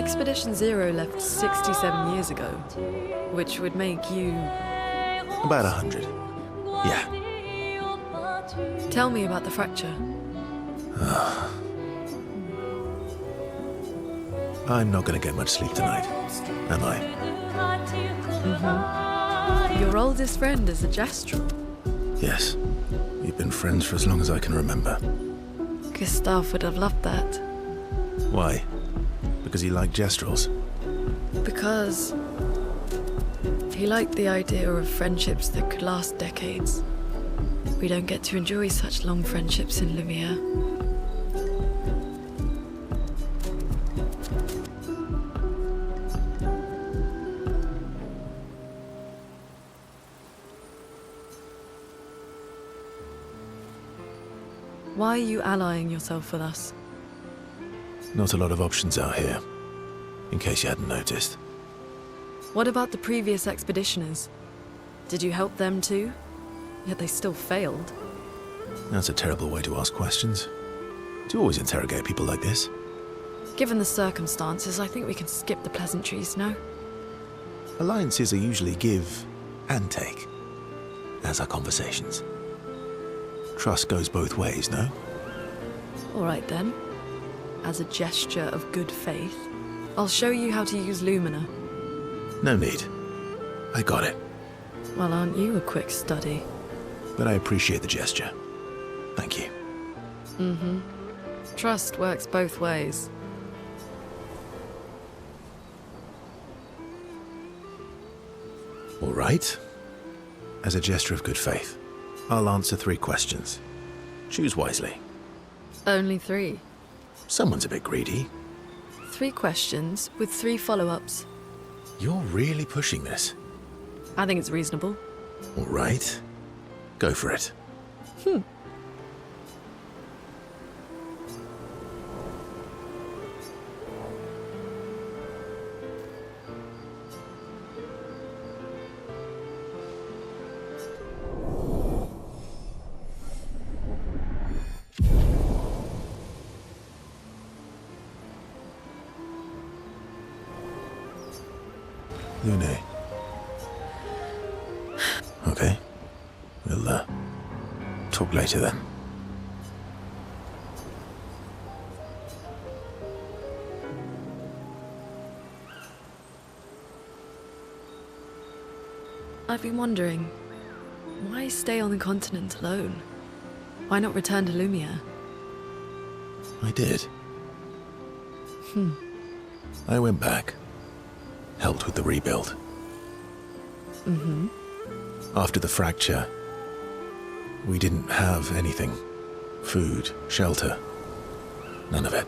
Expedition Zero left 67 years ago, which would make you... About 100. Yeah. Tell me about the fracture. I'm not going to get much sleep tonight, am I? Your oldest friend is a gestural. Yes. We've been friends for as long as I can remember. Gustav would have loved that. Why? Because he liked gestrels? Because he liked the idea of friendships that could last decades. We don't get to enjoy such long friendships in Lumiere. Why are you allying yourself with us? Not a lot of options out here, in case you hadn't noticed. What about the previous expeditioners? Did you help them too? Yet they still failed. That's a terrible way to ask questions. Do you always interrogate people like this? Given the circumstances, I think we can skip the pleasantries, no? Alliances are usually give and take, as are conversations. Trust goes both ways, no? All right then. As a gesture of good faith, I'll show you how to use Lumina. No need. I got it. Well, aren't you a quick study? But I appreciate the gesture. Thank you. Trust works both ways. All right. As a gesture of good faith, I'll answer 3 questions. Choose wisely. Only 3. Someone's a bit greedy. 3 questions with 3 follow-ups. You're really pushing this. I think it's reasonable. All right. Go for it. LUNE. Okay. We'll, talk later then. I've been wondering, why stay on the continent alone? Why not return to Lumiere? I did. I went back. Helped with the rebuild. After the fracture, we didn't have anything. Food, shelter, none of it.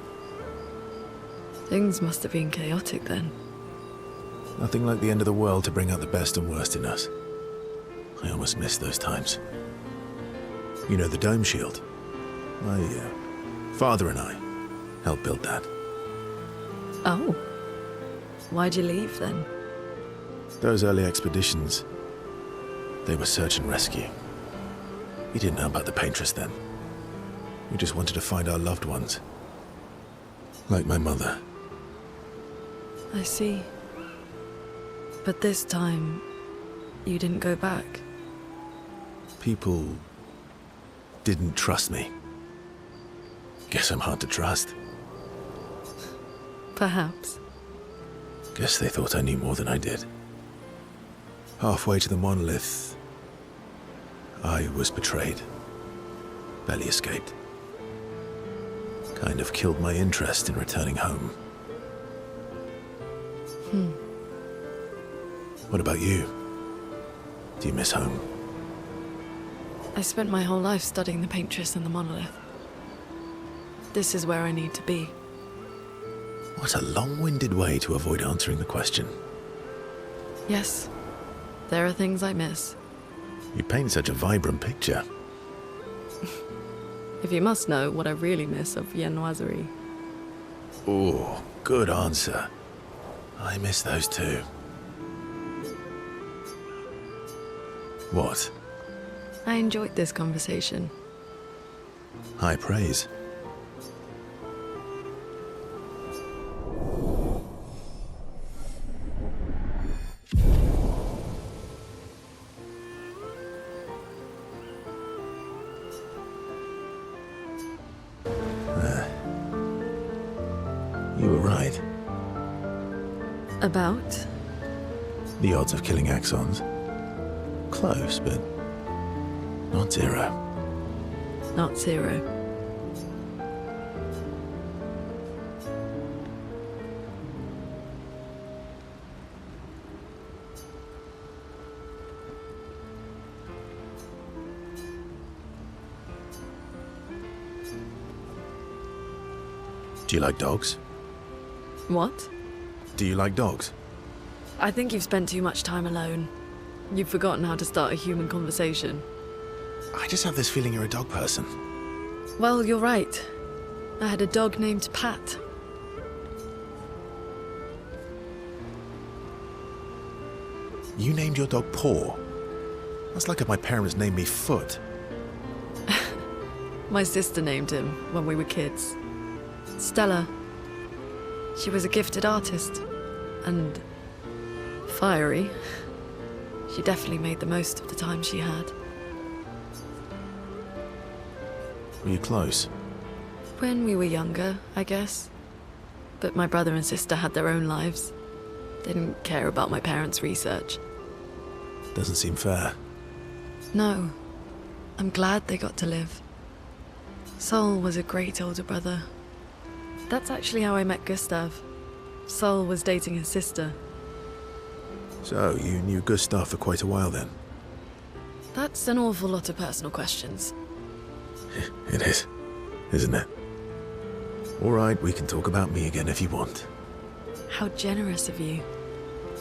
Things must have been chaotic then. Nothing like the end of the world to bring out the best and worst in us. I almost miss those times. You know the dome shield? My father and I helped build that. Oh. Why'd you leave then? Those early expeditions, they were search and rescue. We didn't know about the Paintress then. We just wanted to find our loved ones. Like my mother. I see. But this time, you didn't go back. People didn't trust me. Guess I'm hard to trust. Perhaps. Guess they thought I knew more than I did. Halfway to the monolith, I was betrayed. Barely escaped. Kind of killed my interest in returning home. What about you? Do you miss home? I spent my whole life studying the Paintress and the monolith. This is where I need to be. What a long-winded way to avoid answering the question. Yes, there are things I miss. You paint such a vibrant picture. If you must know what I really miss of viennoiserie. Oh, good answer. I miss those too. What? I enjoyed this conversation. High praise. About? The odds of killing Axons. Close, but not zero. Not zero. Do you like dogs? What? Do you like dogs? I think you've spent too much time alone. You've forgotten how to start a human conversation. I just have this feeling you're a dog person. Well, you're right. I had a dog named Pat. You named your dog Paw. That's like if my parents named me Foot. My sister named him when we were kids. Stella. She was a gifted artist. And fiery. She definitely made the most of the time she had. Were you close? When we were younger, I guess. But my brother and sister had their own lives. They didn't care about my parents' research. Doesn't seem fair. No. I'm glad they got to live. Sol was a great older brother. That's actually how I met Gustav. Sol was dating his sister. So, you knew Gustav for quite a while then? That's an awful lot of personal questions. It is, isn't it? All right, we can talk about me again if you want. How generous of you.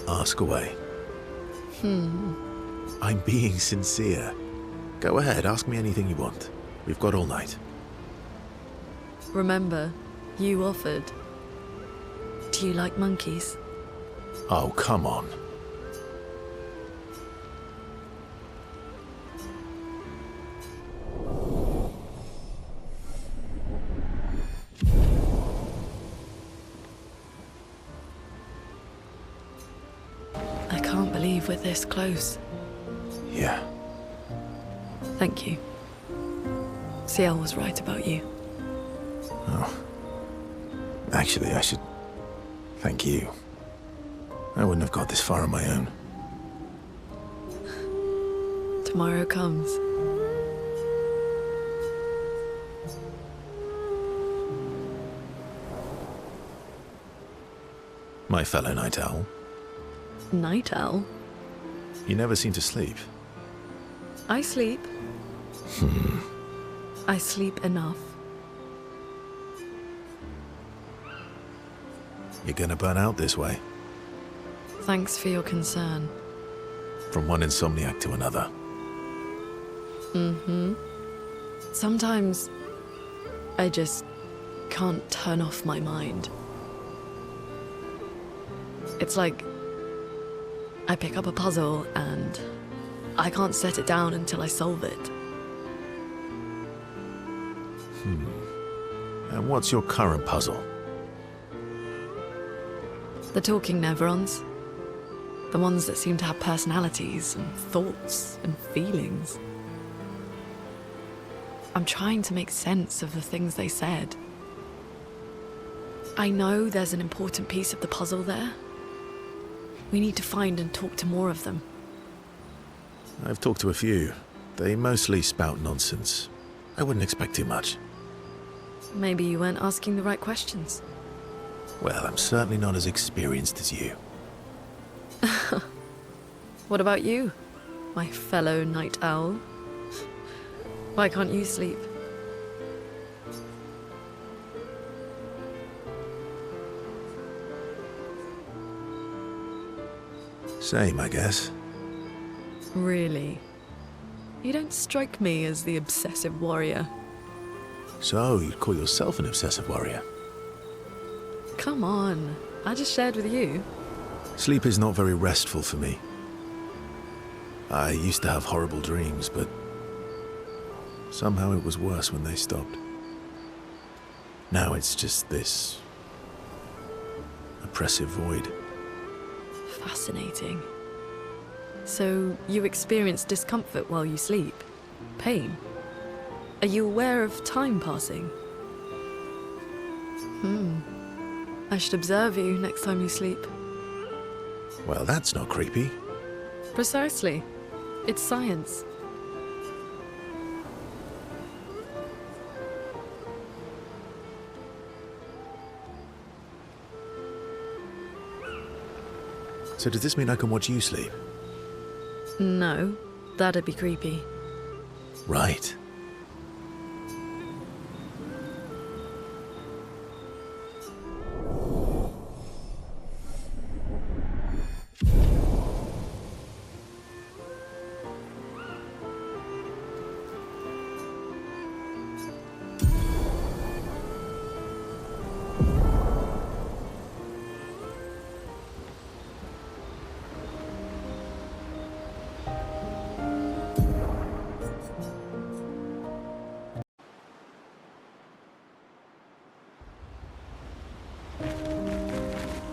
Ask away. I'm being sincere. Go ahead, ask me anything you want. We've got all night. Remember, you offered. Do you like monkeys? Oh, come on. I can't believe we're this close. Yeah. Thank you. CL was right about you. Oh. Actually, I should thank you. I wouldn't have got this far on my own. Tomorrow comes. My fellow night owl. Night owl? You never seem to sleep. I sleep. I sleep enough. You're gonna burn out this way. Thanks for your concern. From one insomniac to another. Sometimes I just can't turn off my mind. It's like I pick up a puzzle and I can't set it down until I solve it. And what's your current puzzle? The talking neurons. The ones that seem to have personalities and thoughts and feelings. I'm trying to make sense of the things they said. I know there's an important piece of the puzzle there. We need to find and talk to more of them. I've talked to a few. They mostly spout nonsense. I wouldn't expect too much. Maybe you weren't asking the right questions. Well, I'm certainly not as experienced as you. What about you, my fellow night owl? Why can't you sleep? Same, I guess. Really? You don't strike me as the obsessive warrior. So, you'd call yourself an obsessive warrior? Come on, I just shared with you. Sleep is not very restful for me. I used to have horrible dreams, but somehow it was worse when they stopped. Now it's just this oppressive void. Fascinating. So, you experience discomfort while you sleep? Pain? Are you aware of time passing? I should observe you next time you sleep. Well, that's not creepy. Precisely. It's science. So does this mean I can watch you sleep? No, that'd be creepy. Right.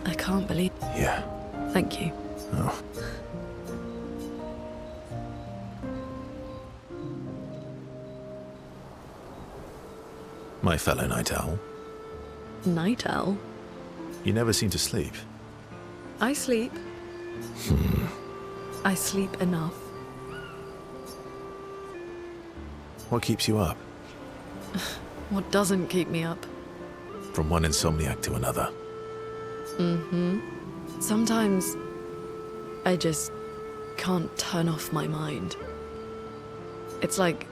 I can't believe... Yeah. Thank you. Oh. My fellow night owl. Night owl? You never seem to sleep. I sleep. I sleep enough. What keeps you up? What doesn't keep me up? From one insomniac to another. Sometimes I just can't turn off my mind. It's like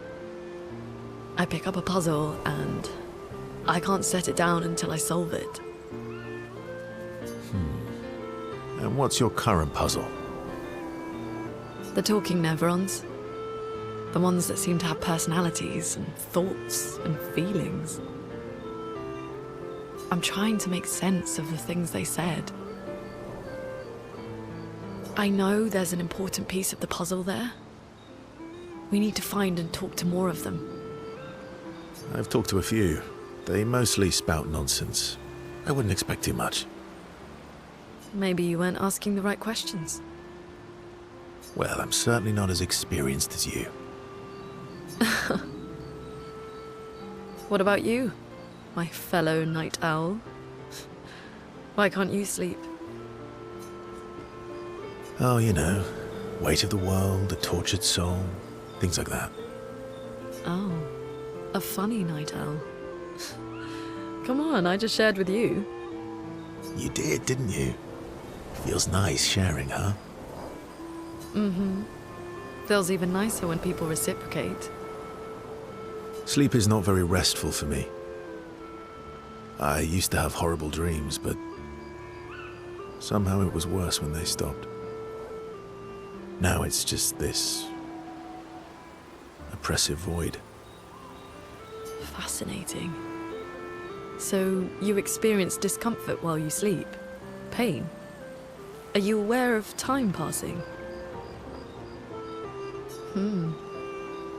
I pick up a puzzle and I can't set it down until I solve it. And what's your current puzzle? The talking neurons. The ones that seem to have personalities and thoughts and feelings. I'm trying to make sense of the things they said. I know there's an important piece of the puzzle there. We need to find and talk to more of them. I've talked to a few. They mostly spout nonsense. I wouldn't expect too much. Maybe you weren't asking the right questions. Well, I'm certainly not as experienced as you. What about you, my fellow night owl? Why can't you sleep? Oh, you know, weight of the world, a tortured soul, things like that. Oh, a funny night owl. Come on, I just shared with you. You did, didn't you? Feels nice sharing, huh? Feels even nicer when people reciprocate. Sleep is not very restful for me. I used to have horrible dreams, but somehow it was worse when they stopped. Now it's just this oppressive void. Fascinating. So you experience discomfort while you sleep? Pain? Are you aware of time passing?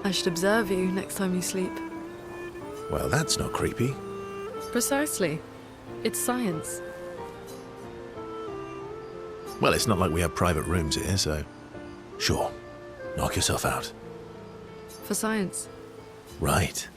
I should observe you next time you sleep. Well, that's not creepy. Precisely. It's science. Well, it's not like we have private rooms here, so... Sure. Knock yourself out. For science. Right.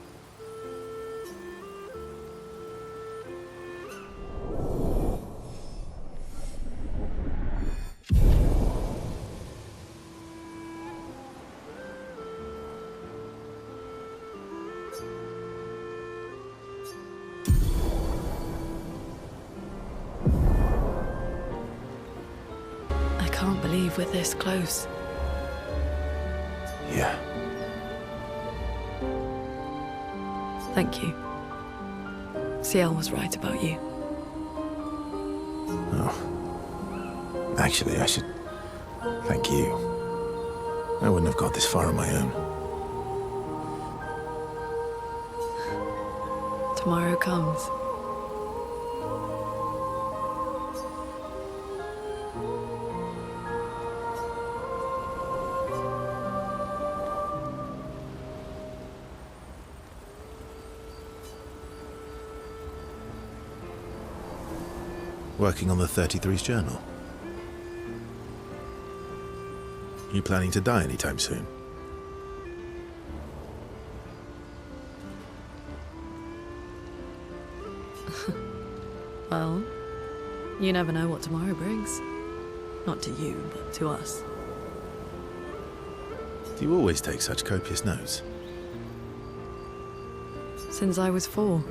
I can't believe we're this close. Yeah. Thank you. Ciel was right about you. Oh. Actually, I should thank you. I wouldn't have got this far on my own. Tomorrow comes. Working on the 33's journal. You planning to die anytime soon? Well, you never know what tomorrow brings. Not to you, but to us. Do you always take such copious notes? Since I was 4.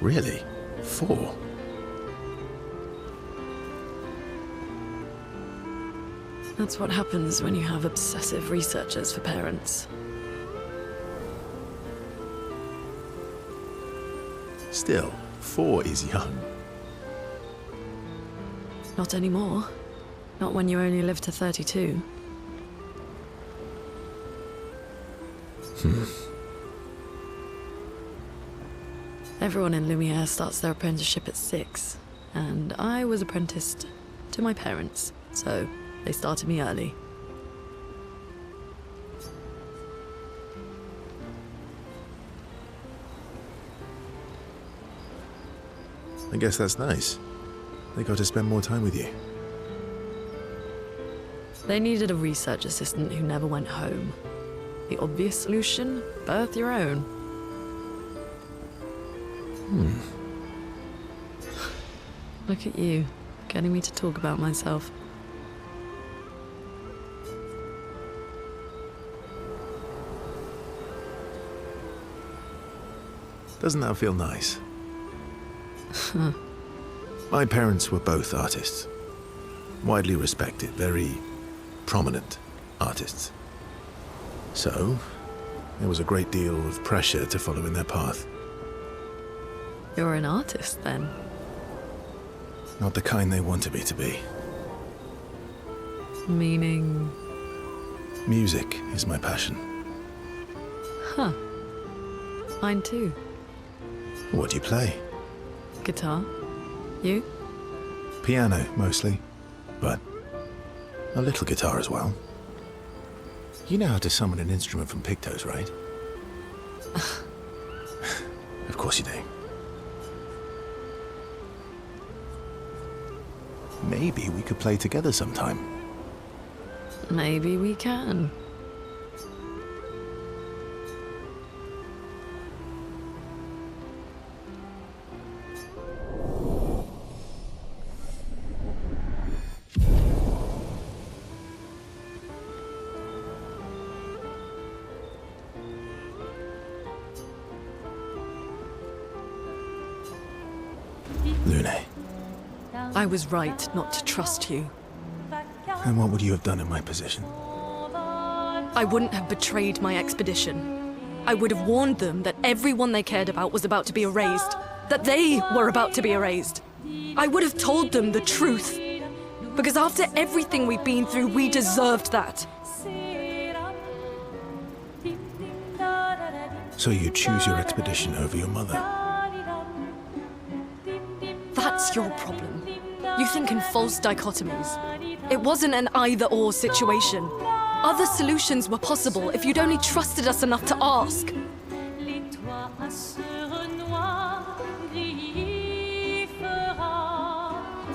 Really? 4? That's what happens when you have obsessive researchers for parents. Still, 4 is young. Not anymore. Not when you only live to 32. Everyone in Lumiere starts their apprenticeship at 6, and I was apprenticed to my parents, so they started me early. I guess that's nice. They got to spend more time with you. They needed a research assistant who never went home. The obvious solution? Birth your own. Look at you, getting me to talk about myself. Doesn't that feel nice? My parents were both artists. Widely respected, very prominent artists. So, there was a great deal of pressure to follow in their path. You're an artist, then? Not the kind they wanted me to be. Meaning? Music is my passion. Huh. Mine too. What do you play? Guitar. You? Piano, mostly. But a little guitar as well. You know how to summon an instrument from Pictos, right? Of course you do. Maybe we could play together sometime. Maybe we can. LUNE. I was right not to trust you. And what would you have done in my position? I wouldn't have betrayed my expedition. I would have warned them that everyone they cared about was about to be erased. That they were about to be erased. I would have told them the truth. Because after everything we've been through, we deserved that. So you choose your expedition over your mother? That's your problem. You think in false dichotomies. It wasn't an either-or situation. Other solutions were possible if you'd only trusted us enough to ask. Now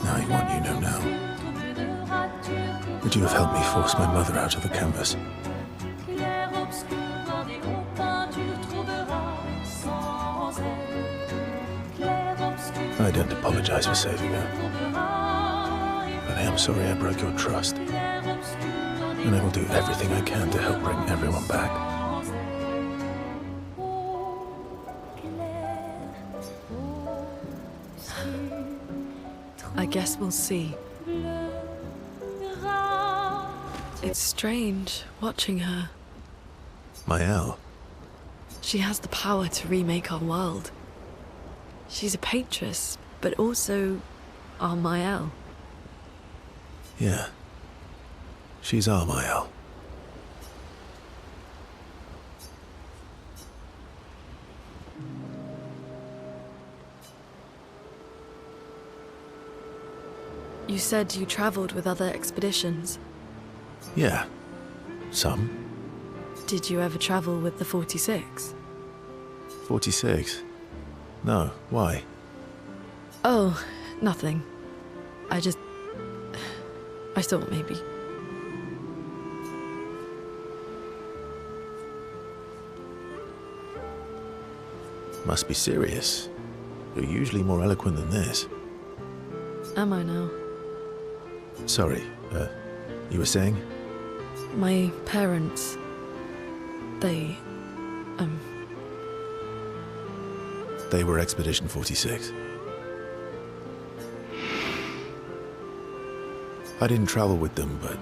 I want you know now. Would you have helped me force my mother out of the canvas? I don't apologize for saving her. But I am sorry I broke your trust. And I will do everything I can to help bring everyone back. I guess we'll see. It's strange watching her. Maëlle. She has the power to remake our world. She's a Paintress, but also our Maëlle. Yeah. She's our Maëlle. You said you traveled with other expeditions. Yeah. Some. Did you ever travel with the 46? 46? No. Why? Oh, nothing. I thought maybe. Must be serious. You're usually more eloquent than this. am I now? Sorry, you were saying? My parents... They They were Expedition 46. I didn't travel with them, but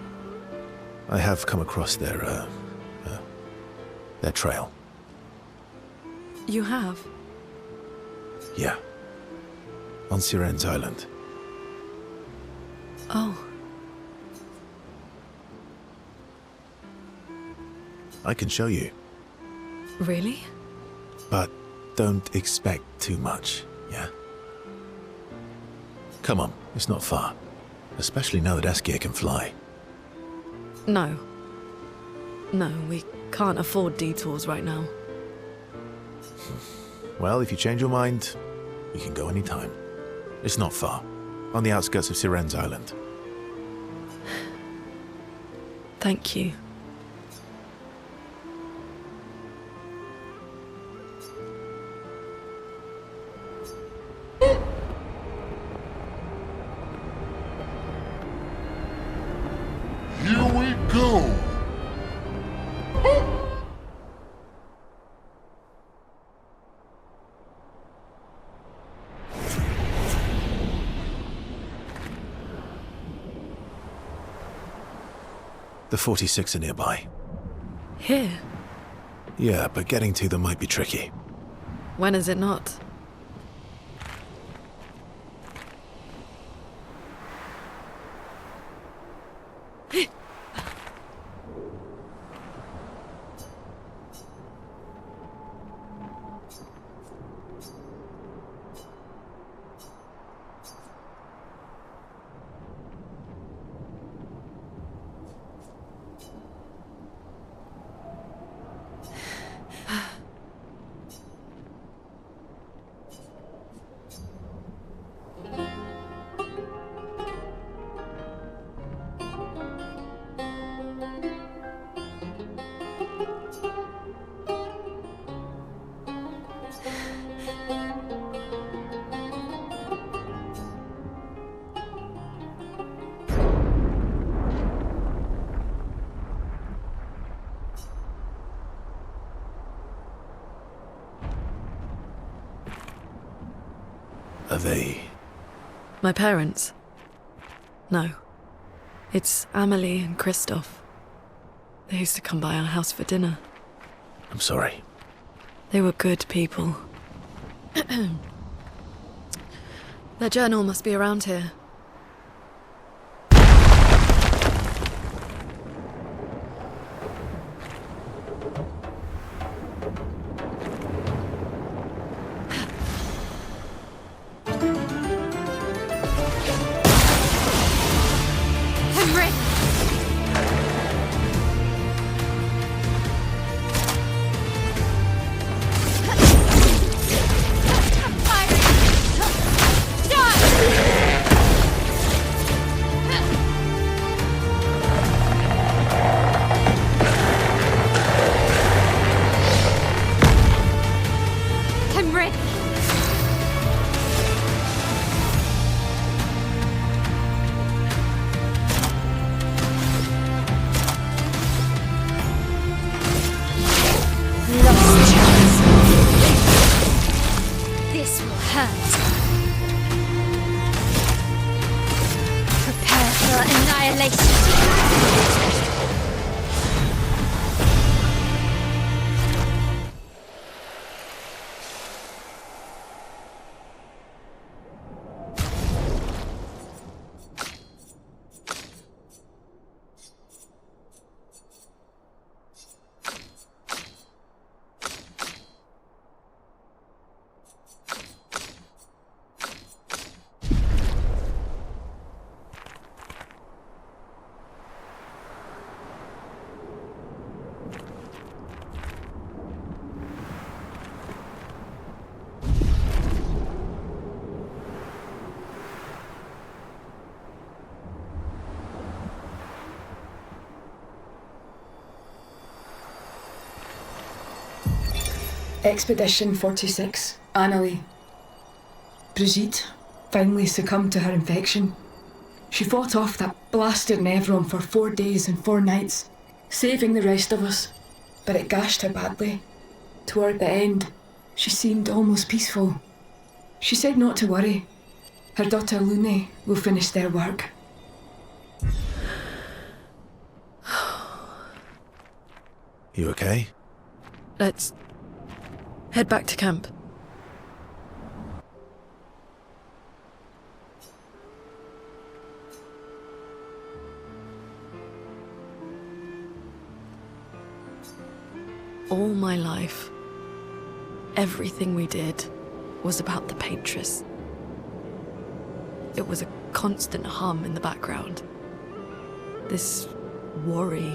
I have come across their trail. You have? Yeah. On Siren's Island. Oh. I can show you. Really? But don't expect too much, yeah? Come on, it's not far. Especially now that Askia can fly. No. No, we can't afford detours right now. Well, if you change your mind, you can go anytime. It's not far. On the outskirts of Siren's Island. Thank you. Here we go! The 46 are nearby. Here? Yeah, but getting to them might be tricky. When is it not? Are they... My parents? No. It's Amelie and Christoph. They used to come by our house for dinner. I'm sorry. They were good people. Their journal must be around here. This will hurt. Prepare for annihilation. Expedition 46. Annalie. Brigitte. finally succumbed to her infection. She fought off that blasted Nevron for 4 days and 4 nights, saving the rest of us, but it gashed her badly. Toward the end, she seemed almost peaceful. She said not to worry. Her daughter LUNE will finish their work. You okay? Let's head back to camp. All my life, everything we did was about the Paintress. It was a constant hum in the background. This worry,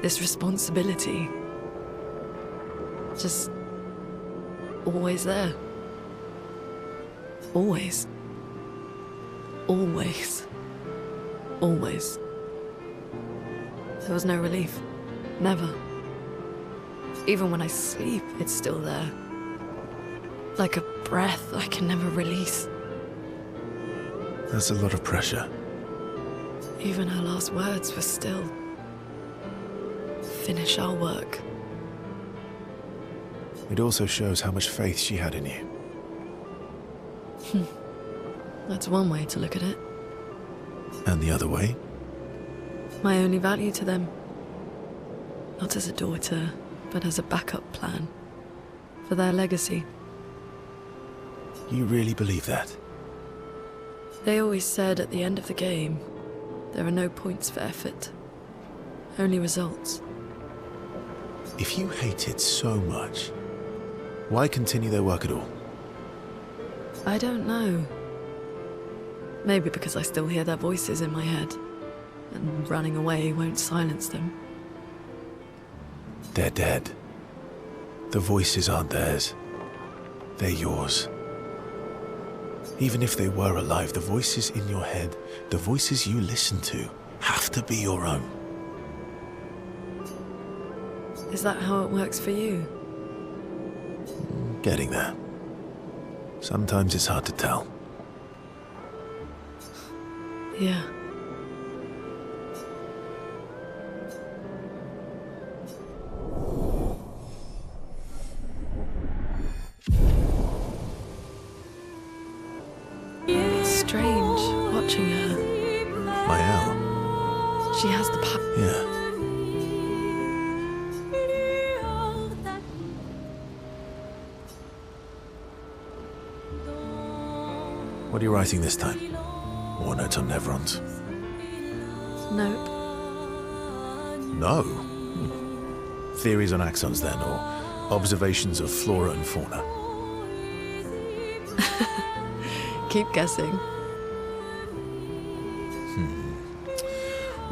this responsibility, just always there. Always. Always. Always. There was no relief. Never. Even when I sleep, it's still there. Like a breath I can never release. That's a lot of pressure. Even her last words were still, finish our work. It also shows how much faith she had in you. That's one way to look at it. And the other way? My only value to them. Not as a daughter, but as a backup plan. For their legacy. You really believe that? They always said at the end of the game, there are no points for effort. Only results. If you hate it so much, why continue their work at all? I don't know. Maybe because I still hear their voices in my head, and running away won't silence them. They're dead. The voices aren't theirs. They're yours. Even if they were alive, the voices in your head, the voices you listen to, have to be your own. Is that how it works for you? Getting there. Sometimes it's hard to tell. Yeah. It's strange watching her. My owl. She has the power. Yeah. What are you writing this time? More notes on Nevrons? Nope. No. Theories on axons then, or observations of flora and fauna? Keep guessing.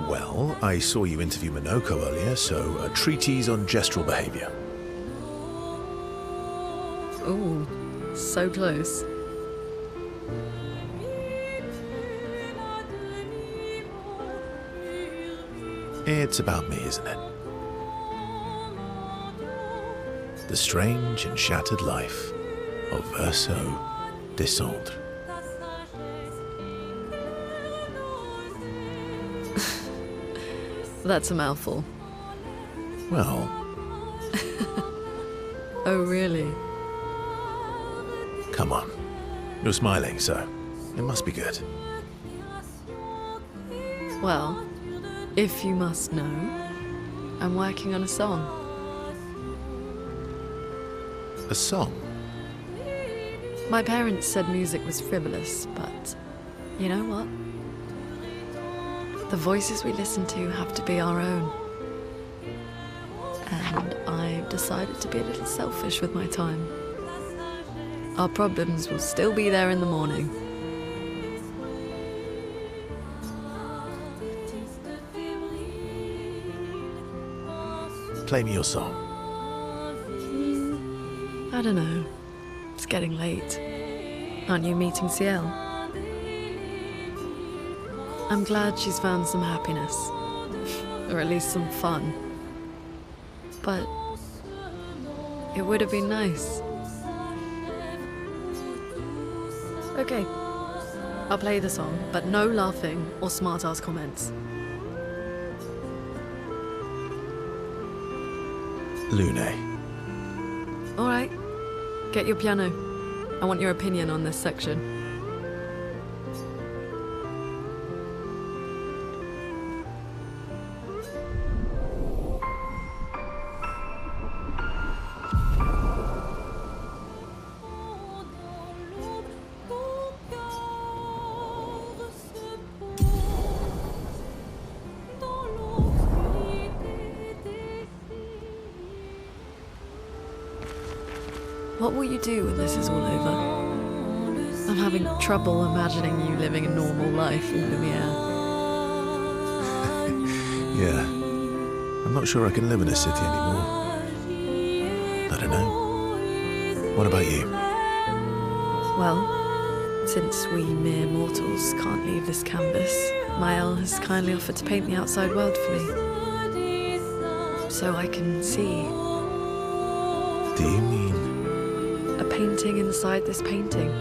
Well, I saw you interview Minoko earlier, so a treatise on gestural behavior. Ooh, so close. It's about me, isn't it? The strange and shattered life of Verso Dissolved. That's a mouthful. Well, Oh, really? come on. You're smiling, so it must be good. Well, if you must know, I'm working on a song. A song? My parents said music was frivolous, but you know what? The voices we listen to have to be our own. And I've decided to be a little selfish with my time. Our problems will still be there in the morning. Play me your song. I don't know. It's getting late. Aren't you meeting CL? I'm glad she's found some happiness. Or at least some fun. But it would have been nice. Okay, I'll play the song, but no laughing or smart-ass comments. LUNE. All right, get your piano. I want your opinion on this section. What will you do when this is all over? I'm having trouble imagining you living a normal life in Lumiere. Yeah. I'm not sure I can live in a city anymore. I don't know. What about you? Well, since we mere mortals can't leave this canvas, Mael has kindly offered to paint the outside world for me. So I can see. Do you mean... A painting inside this painting.